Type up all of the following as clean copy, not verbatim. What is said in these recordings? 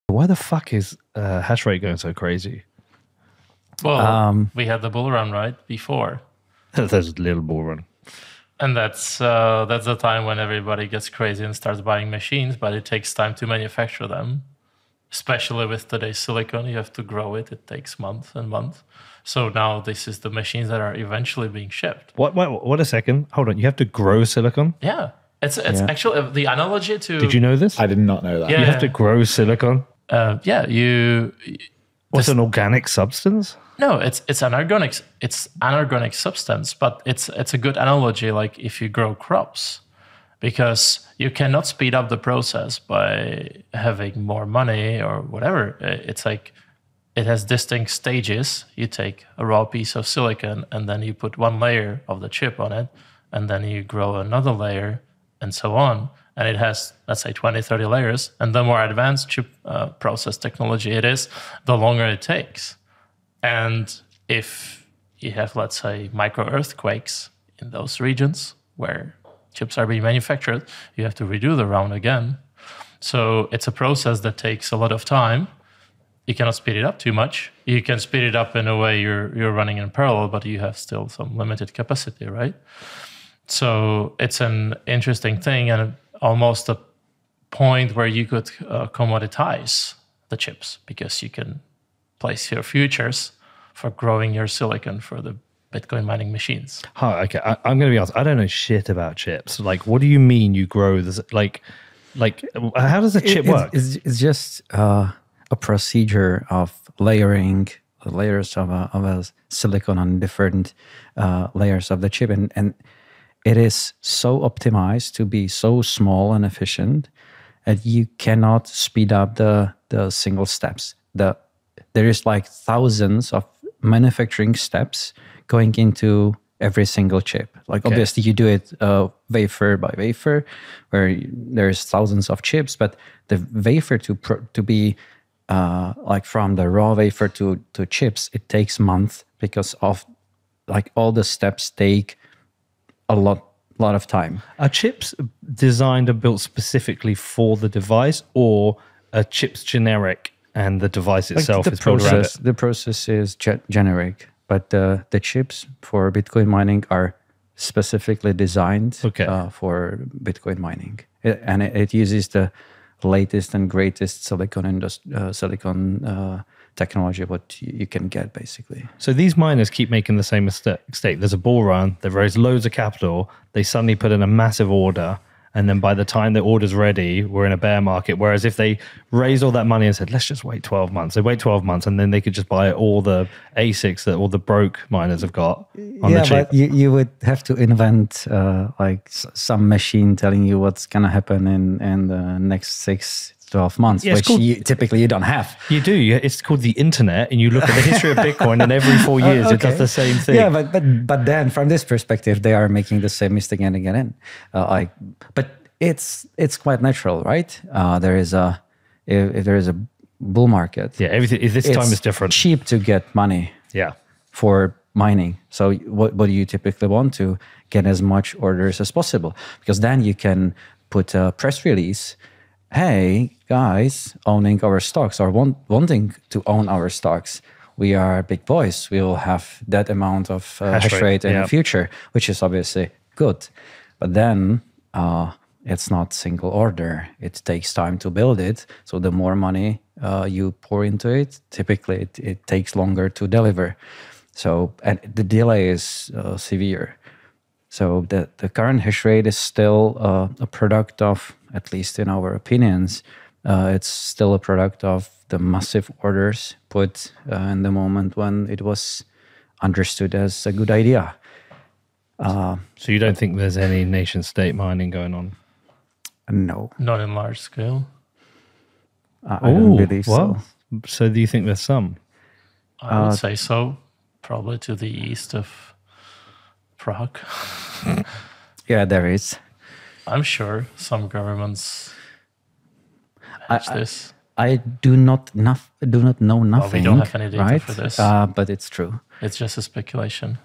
Why the fuck is hash rate going so crazy? Well, we had the bull run right before. There's a little bull run. And that's the time when everybody gets crazy and starts buying machines, but it takes time to manufacture them. Especially with today's silicon, you have to grow it. It takes months and months. So now this is the machines that are eventually being shipped. What a second. Hold on. You have to grow silicon? Yeah. It's actually the analogy to... Did you know this? I did not know that. Yeah. You have to grow silicon? What's an organic substance? No, it's an anorganic substance, but it's a good analogy, like if you grow crops, because you cannot speed up the process by having more money or whatever. It's like it has distinct stages. You take a raw piece of silicon and then you put one layer of the chip on it, and then you grow another layer and so on. And it has, let's say, 20, 30 layers. And the more advanced chip process technology it is, the longer it takes. And if you have, let's say, micro earthquakes in those regions where chips are being manufactured, you have to redo the round again. So it's a process that takes a lot of time. You cannot speed it up too much. You can speed it up in a way you're running in parallel, but you have still some limited capacity, right? So it's an interesting thing and almost a point where you could commoditize the chips, because you can place your futures for growing your silicon for the Bitcoin mining machines. Oh, okay. I'm going to be honest. I don't know shit about chips. Like, what do you mean you grow this? Like, how does a chip work? It's just a procedure of layering layers of a silicon on different layers of the chip, and it is so optimized to be so small and efficient that you cannot speed up the single steps. There is like thousands of manufacturing steps going into every single chip. Like, okay, obviously you do it wafer by wafer, where there's thousands of chips, but the wafer to be like from the raw wafer to chips, it takes months, because of like all the steps take a lot of time. Are chips designed and built specifically for the device, or are chips generic and the device itself is built around it? The process is generic, but the chips for Bitcoin mining are specifically designed for Bitcoin mining. It uses the latest and greatest silicon technology what you can get, basically. So these miners keep making the same mistake. There's a bull run, they raise loads of capital, they suddenly put in a massive order, and then by the time the order's ready, we're in a bear market. Whereas if they raised all that money and said, let's just wait 12 months, they wait 12 months, and then they could just buy all the ASICs that all the broke miners have got on the chip. But you would have to invent like some machine telling you what's going to happen in the next 6-12 months, which typically you don't have. You do. It's called the internet, and you look at the history of Bitcoin, and every 4 years it does the same thing. Yeah, but then from this perspective, they are making the same mistake again and again. But it's quite natural, right? If there is a bull market, everything this time is different. Cheap to get money. Yeah. For mining. So what do you typically want to get as much orders as possible? Because then you can put a press release. Hey, guys, owning our stocks or wanting to own our stocks, we are big boys. We will have that amount of hash rate in the future, which is obviously good. But then it's not single order. It takes time to build it. So the more money you pour into it, typically it takes longer to deliver. So, and the delay is severe. So the current hash rate is still a product of, at least in our opinions, it's still a product of the massive orders put in the moment when it was understood as a good idea. So you don't think there's any nation state mining going on? No. Not in large scale. I don't believe so. So do you think there's some? I would say so. Probably to the east of Prague. Yeah, there is. I'm sure some governments manage this. I do not know nothing. Well, we don't have any data for this. But it's true. It's just a speculation.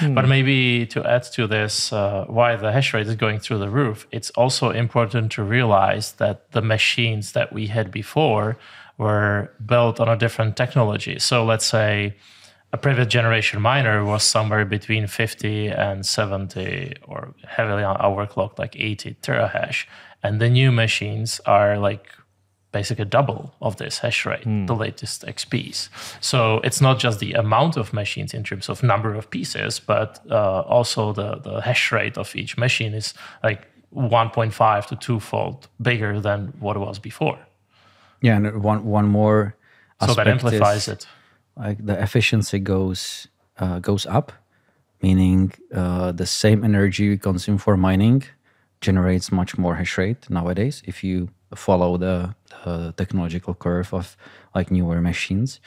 But maybe to add to this, why the hash rate is going through the roof, it's also important to realize that the machines that we had before were built on a different technology. So let's say a previous generation miner was somewhere between 50 and 70, or heavily overclocked, like 80 terahash. And the new machines are like basically double of this hash rate, the latest XPs. So it's not just the amount of machines in terms of number of pieces, but also the hash rate of each machine is like 1.5 to twofold bigger than what it was before. Yeah, and one more So that amplifies it. Like the efficiency goes up, meaning the same energy you consume for mining generates much more hash rate nowadays if you follow the technological curve of like newer machines.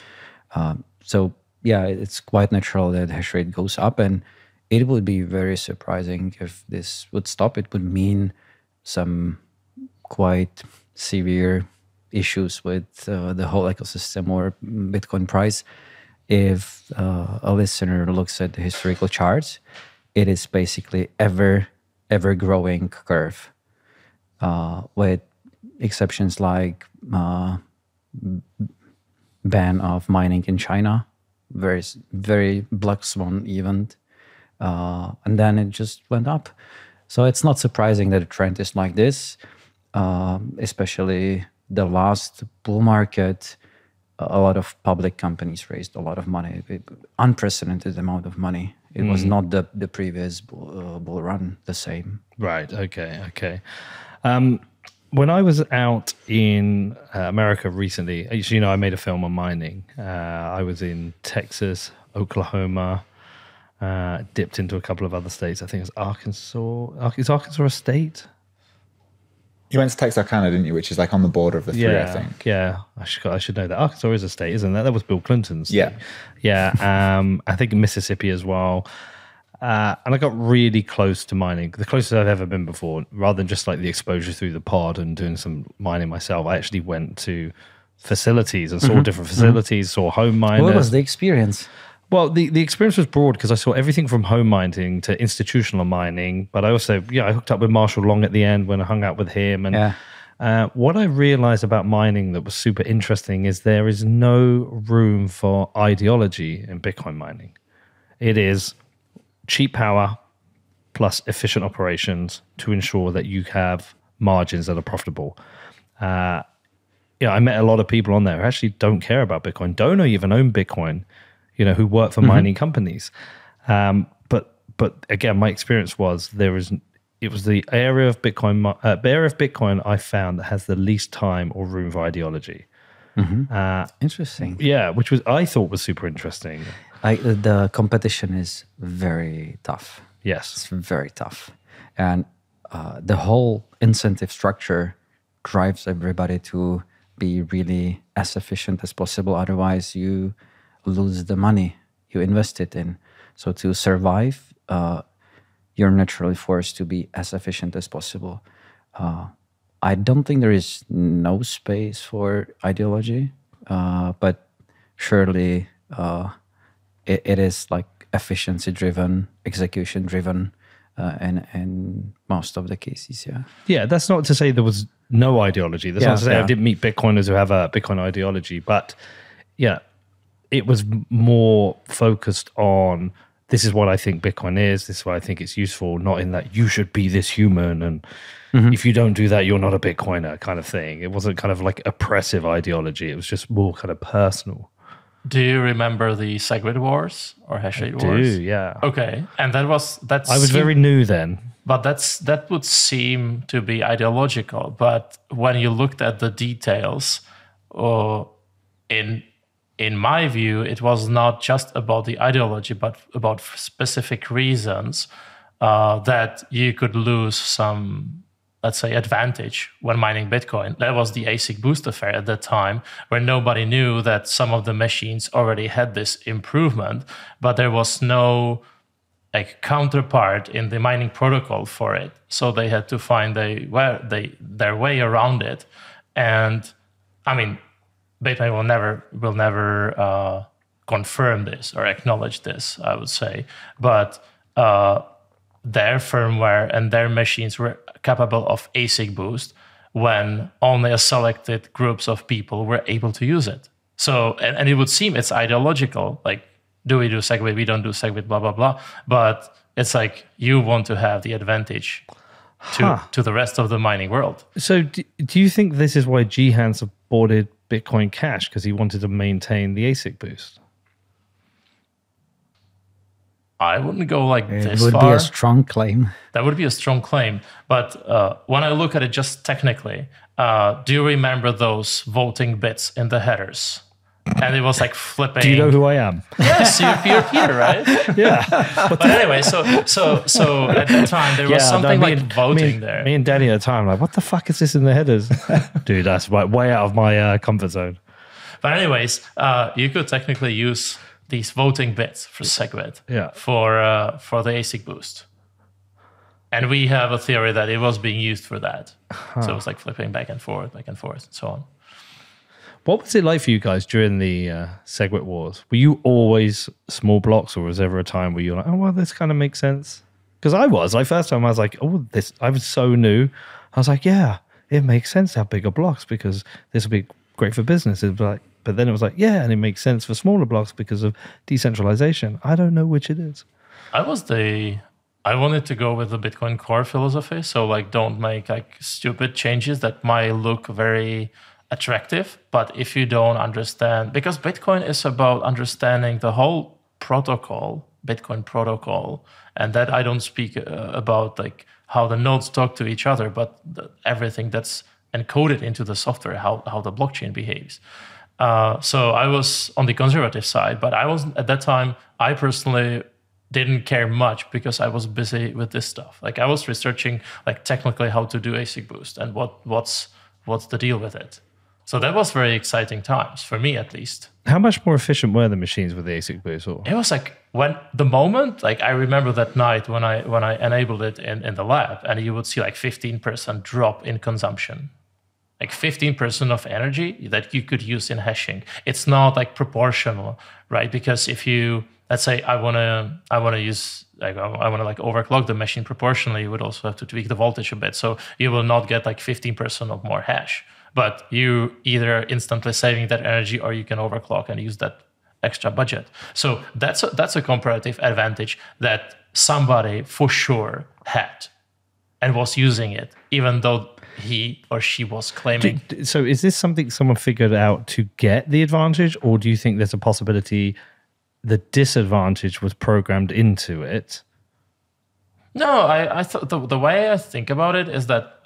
So yeah, it's quite natural that hash rate goes up, and it would be very surprising if this would stop. It would mean some quite severe issues with the whole ecosystem or Bitcoin price. If a listener looks at the historical charts, it is basically ever growing curve, with exceptions like ban of mining in China, very black swan event, and then it just went up. So it's not surprising that the trend is like this, especially the last bull market. A lot of public companies raised a lot of money, unprecedented amount of money. It was not the previous bull run the same. Right. Okay. When I was out in America recently, as you know, I made a film on mining. I was in Texas, Oklahoma, dipped into a couple of other states. I think it's Arkansas. Is Arkansas a state? You went to Texarkana, didn't you? Which is like on the border of the three, I think. Yeah. I should know that. Arkansas is a state, isn't that? That was Bill Clinton's state. Yeah. Yeah. I think Mississippi as well. And I got really close to mining, the closest I've ever been before. Rather than just like the exposure through the pod and doing some mining myself, I actually went to facilities and saw different facilities, saw home miners. What was the experience? Well, the experience was broad because I saw everything from home mining to institutional mining. But I also, I hooked up with Marshall Long at the end when I hung out with him. And what I realized about mining that was super interesting is there is no room for ideology in Bitcoin mining. It is cheap power plus efficient operations to ensure that you have margins that are profitable. I met a lot of people on there who actually don't care about Bitcoin, don't even own Bitcoin, who work for mining companies. But again, my experience was it was the area of Bitcoin I found that has the least time or room for ideology. Interesting. Yeah, which I thought was super interesting. The competition is very tough. Yes. It's very tough. And the whole incentive structure drives everybody to be really as efficient as possible. Otherwise, you lose the money you invested in. So to survive, you're naturally forced to be as efficient as possible. I don't think there is no space for ideology, but surely it is like efficiency-driven, execution-driven, in most of the cases, yeah. Yeah, that's not to say there was no ideology. That's not to say I didn't meet Bitcoiners who have a Bitcoin ideology, but it was more focused on this is what I think Bitcoin is, this is why I think it's useful, not in that you should be this human and if you don't do that, you're not a Bitcoiner kind of thing. It wasn't kind of like oppressive ideology. It was just more kind of personal. Do you remember the SegWit wars or Hashrate wars? Do, yeah. Okay. And I was very new then. But that would seem to be ideological. But when you looked at the details, in my view, it was not just about the ideology, but about specific reasons that you could lose some, let's say, advantage when mining Bitcoin. That was the ASIC boost affair at that time, where nobody knew that some of the machines already had this improvement, but there was no counterpart in the mining protocol for it. So they had to find their way around it. And I mean, Bitcoin will never confirm this or acknowledge this, I would say. But their firmware and their machines were capable of ASIC boost when only a selected groups of people were able to use it. So, and it would seem it's ideological, like, do we do SegWit, we don't do SegWit, blah, blah, blah. But it's like you want to have the advantage to the rest of the mining world. So do you think this is why Jihan supported Bitcoin Cash? Because he wanted to maintain the ASIC boost? I wouldn't go like this far. It would be a strong claim. That would be a strong claim. But when I look at it just technically, do you remember those voting bits in the headers? And it was like flipping. Do you know who I am? Yes, you're Peter, right? Yeah. But anyway, so at that time there was something voting there. Me and Danny at the time, like, what the fuck is this in the headers? Dude, that's like way out of my comfort zone. But anyways, you could technically use these voting bits for SegWit for the ASIC boost. And we have a theory that it was being used for that. So it was like flipping back and forth, and so on. What was it like for you guys during the SegWit wars? Were you always small blocks, or was there ever a time where you were like, oh, well, this kind of makes sense? Because I was. Like, first time I was like, oh, this, I was so new. I was like, yeah, it makes sense to have bigger blocks because this will be great for business. But then it was like, yeah, and it makes sense for smaller blocks because of decentralization. I don't know which it is. I wanted to go with the Bitcoin core philosophy. So like, don't make like stupid changes that might look very attractive. But if you don't understand, because Bitcoin is about understanding the whole protocol, Bitcoin protocol, and that I don't speak about like how the nodes talk to each other, but everything that's encoded into the software, how the blockchain behaves. So I was on the conservative side, but I was at that time, I personally didn't care much because I was busy with this stuff. Like I was researching like technically how to do ASIC boost and what's the deal with it. So that was very exciting times for me, at least. How much more efficient were the machines with the ASIC boost? Or? It was like like I remember that night when I enabled it in the lab, and you would see like 15% drop in consumption. Like 15% of energy that you could use in hashing. It's not like proportional, right? Because if you, let's say I wanna use, like I wanna like overclock the machine proportionally, you would also have to tweak the voltage a bit. So you will not get like 15% of more hash, but you either instantly saving that energy or you can overclock and use that extra budget. So that's a comparative advantage that somebody for sure had and was using it, even though he or she was claiming. So is this something someone figured out to get the advantage, or do you think there's a possibility the disadvantage was programmed into it? No, I thought the way I think about it is that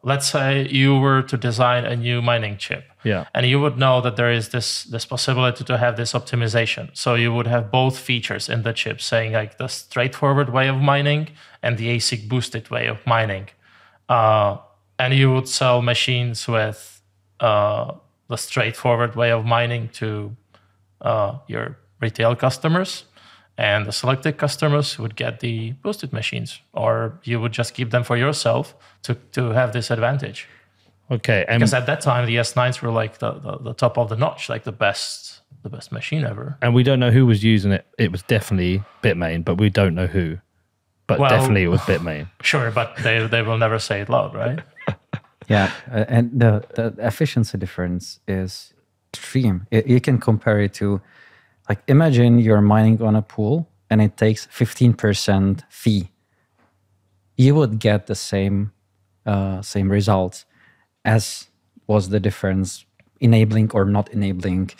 let's say you were to design a new mining chip, and you would know that there is this possibility to have this optimization. So you would have both features in the chip, saying like the straightforward way of mining and the ASIC boosted way of mining. And you would sell machines with the straightforward way of mining to your retail customers, and the selected customers would get the boosted machines, or you would just keep them for yourself to have this advantage. Okay, because at that time the S9s were like the top of the notch, like the best machine ever. And we don't know who was using it. It was definitely Bitmain, but we don't know who. But definitely it was Bitmain. Sure, but they will never say it loud, right? Yeah, and the efficiency difference is extreme. You can compare it to, like, imagine you're mining on a pool and it takes 15% fee. You would get the same results as was the difference enabling or not enabling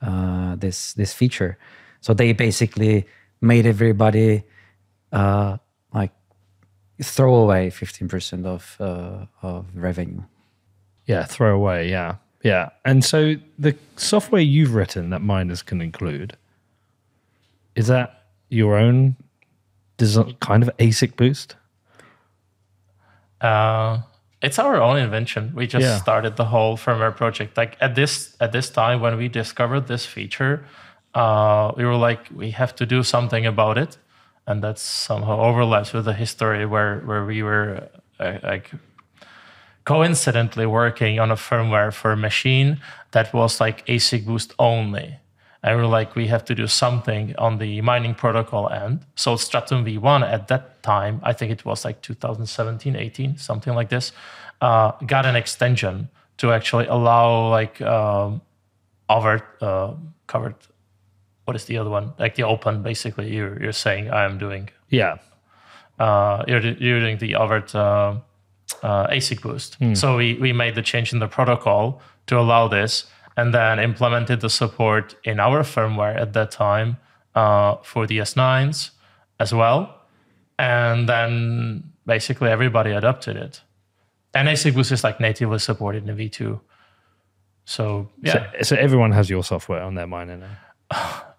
this feature. So they basically made everybody like throw away 15% of revenue. Yeah, throw away. Yeah, yeah. And so the software you've written that miners can include, is that your own kind of ASIC boost? It's our own invention. We just started the whole firmware project. Like at this time when we discovered this feature, we were like, we have to do something about it. And that somehow overlaps with the history where we were like coincidentally working on a firmware for a machine that was like ASIC boost only. And we're like, we have to do something on the mining protocol end. So Stratum V1 at that time, I think it was like 2017, 18, something like this, got an extension to actually allow like covered, what is the other one? Like the open, basically, you're saying I'm doing. Yeah. You're doing the overt ASIC boost. So we made the change in the protocol to allow this, and then implemented the support in our firmware at that time for the S9s as well. And then basically everybody adopted it. And ASIC boost is like natively supported in V2. So yeah. So everyone has your software on their miner now.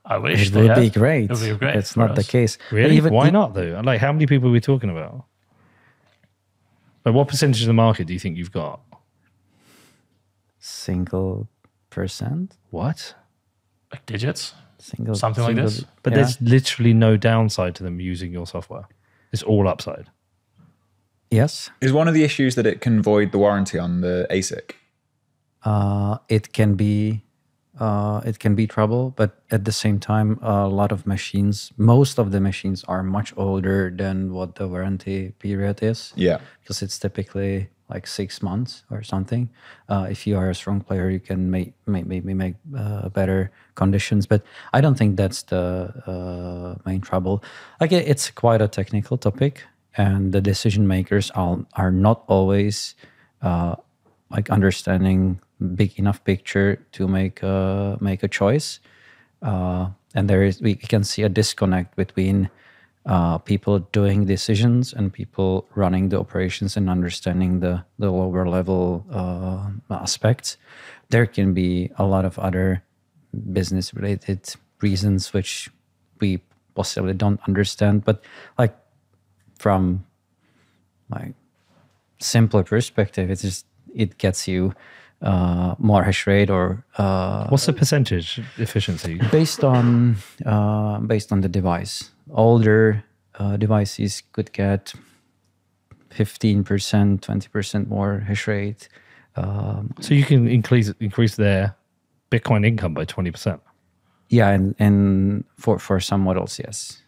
I wish It they would had. be great. It would be great. It's for not the us. case. Really? But Why not though? Like, how many people are we talking about? Like, what percentage of the market do you think you've got? Single percent? What? Like digits? Single, Something like this? But yeah. there's literally no downside to them using your software. It's all upside. Yes. Is one of the issues that it can void the warranty on the ASIC? It can be trouble, but at the same time, a lot of machines, most of the machines are much older than what the warranty period is. Yeah. Because it's typically like 6 months or something. If you are a strong player, you can maybe make better conditions, but I don't think that's the main trouble. Like, it's quite a technical topic, and the decision makers are not always like understanding big enough picture to make a choice. And we can see a disconnect between people doing decisions and people running the operations and understanding the lower level aspects. There can be a lot of other business related reasons which we possibly don't understand, but like from my simpler perspective, it gets you more hash rate or What's the percentage efficiency? based on the device. Older devices could get 15%, 20% more hash rate. So you can increase their Bitcoin income by 20%. Yeah, and for some models, yes.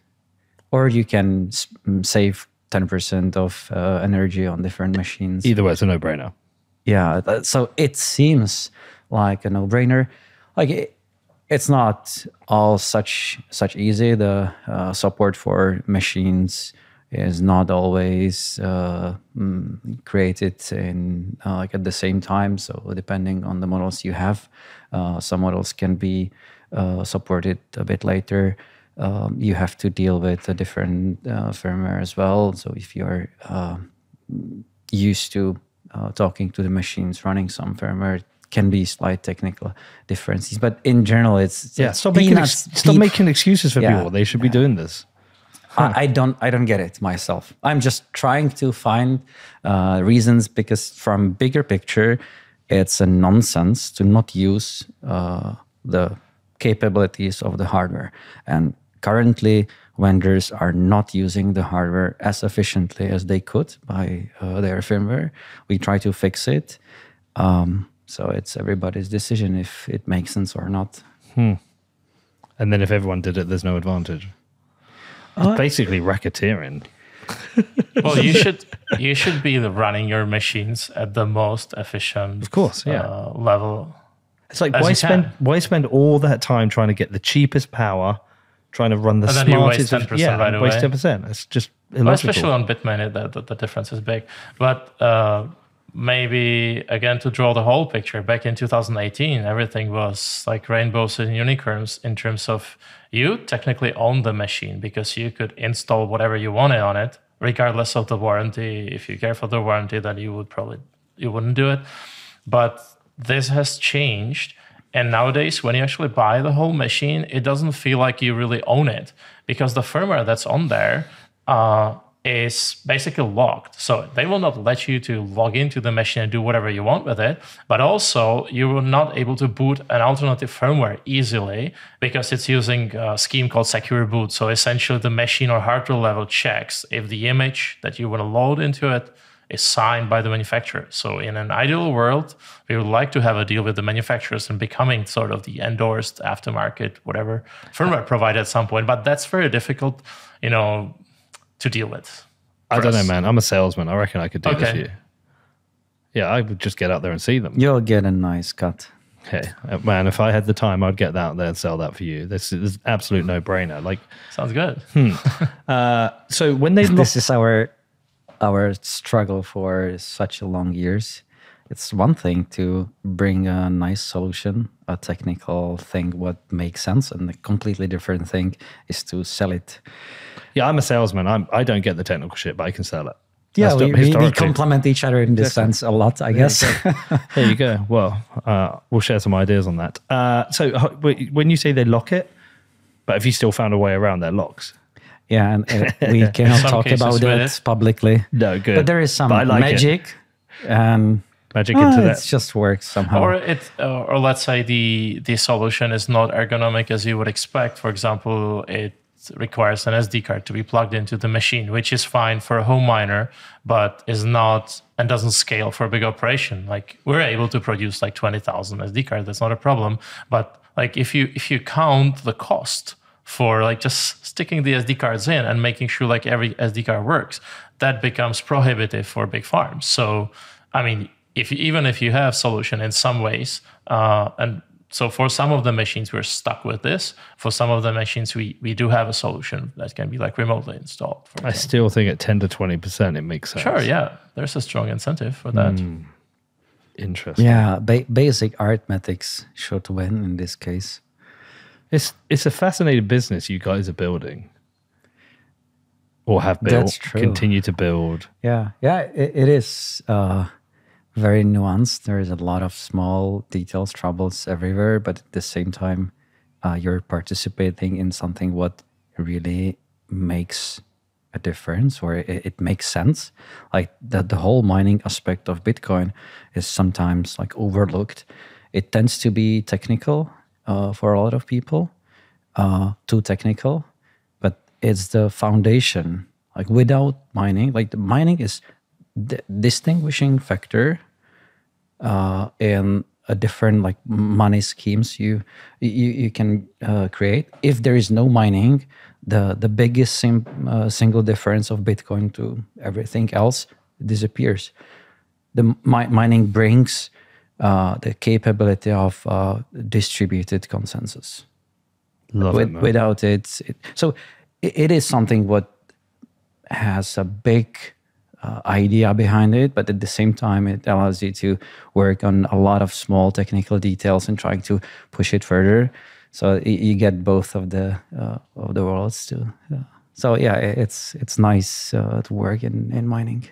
Or you can save 10% of energy on different machines. Either way, it's a no-brainer. Yeah, so it seems like a no-brainer. Like it's not all such easy. The support for machines is not always created in like at the same time. So depending on the models you have, some models can be supported a bit later. You have to deal with a different firmware as well. So if you're used to talking to the machines running some firmware, can be slight technical differences, but in general, it's Stop making excuses for people. They should be doing this. I don't get it myself. I'm just trying to find reasons, because from bigger picture, it's a nonsense to not use the capabilities of the hardware. And currently, vendors are not using the hardware as efficiently as they could by their firmware. We try to fix it. So it's everybody's decision if it makes sense or not. And then if everyone did it, there's no advantage. It's basically racketeering. Well, you should be running your machines at the most efficient, Of course, level. It's like, As you why spend all that time trying to get the cheapest power, trying to run the And then smartest? you waste 10% right waste away. 10%. It's just Well, illogical. especially on Bitmain, the difference is big. But maybe, again, to draw the whole picture, back in 2018, everything was like rainbows and unicorns in terms of you technically own the machine because you could install whatever you wanted on it, regardless of the warranty. If you care for the warranty, then you wouldn't do it. But this has changed. And nowadays, when you actually buy the whole machine, it doesn't feel like you really own it, because the firmware that's on there is basically locked. So they will not let you to log into the machine and do whatever you want with it. But also, you will not able to boot an alternative firmware easily because it's using a scheme called secure boot. So essentially, the machine or hardware level checks if the image that you want to load into it is signed by the manufacturer. So in an ideal world, we would like to have a deal with the manufacturers and becoming sort of the endorsed aftermarket, whatever firmware provider at some point. But that's very difficult, to deal with. I don't know, man. I'm a salesman. I reckon I could do this for you. Yeah, I would just get out there and see them. You'll get a nice cut. Hey, man, if I had the time, I'd get out there and sell that for you. This is absolute no-brainer. Like, sounds good. So when they This is our struggle for such a long years. It's one thing to bring a nice solution, a technical thing, what makes sense, and a completely different thing is to sell it. Yeah, I'm a salesman. I don't get the technical shit, but I can sell it. Yeah, we complement each other in this sense a lot, I guess. There you go. Well, we'll share some ideas on that. So when you say they lock it, but have you still found a way around their locks? Yeah, and we cannot talk about that publicly. No, good. But there is some magic. Magic into that. It just works somehow. Or let's say the solution is not ergonomic as you would expect. For example, it requires an SD card to be plugged into the machine, which is fine for a home miner, but is not and doesn't scale for a big operation. Like we're able to produce like 20,000 SD cards. That's not a problem. But like if you count the cost for like just sticking the SD cards in and making sure like every SD card works, that becomes prohibitive for big farms. So, I mean, even if you have solution in some ways, and so for some of the machines, we're stuck with this. For some of the machines, we do have a solution that can be like remotely installed. I still think at 10 to 20%, it makes sense. Sure, yeah. There's a strong incentive for that. Interesting. Yeah, basic arithmetics should win in this case. It's a fascinating business you guys are building. Or have built. That's true. Continue to build. Yeah, it is very nuanced. There is a lot of small details, troubles everywhere, but at the same time, you're participating in something what really makes a difference, or it makes sense. Like the whole mining aspect of Bitcoin is sometimes like overlooked. It tends to be technical for a lot of people, too technical, but it's the foundation. Like without mining, like the mining is the distinguishing factor in a different like money schemes you can create. If there is no mining, the biggest single difference of Bitcoin to everything else disappears. The mining brings the capability of distributed consensus. Love it, man. Without it, it is something what has a big idea behind it, but at the same time, it allows you to work on a lot of small technical details and trying to push it further. So you get both of the worlds too. So yeah, it's nice to work in mining.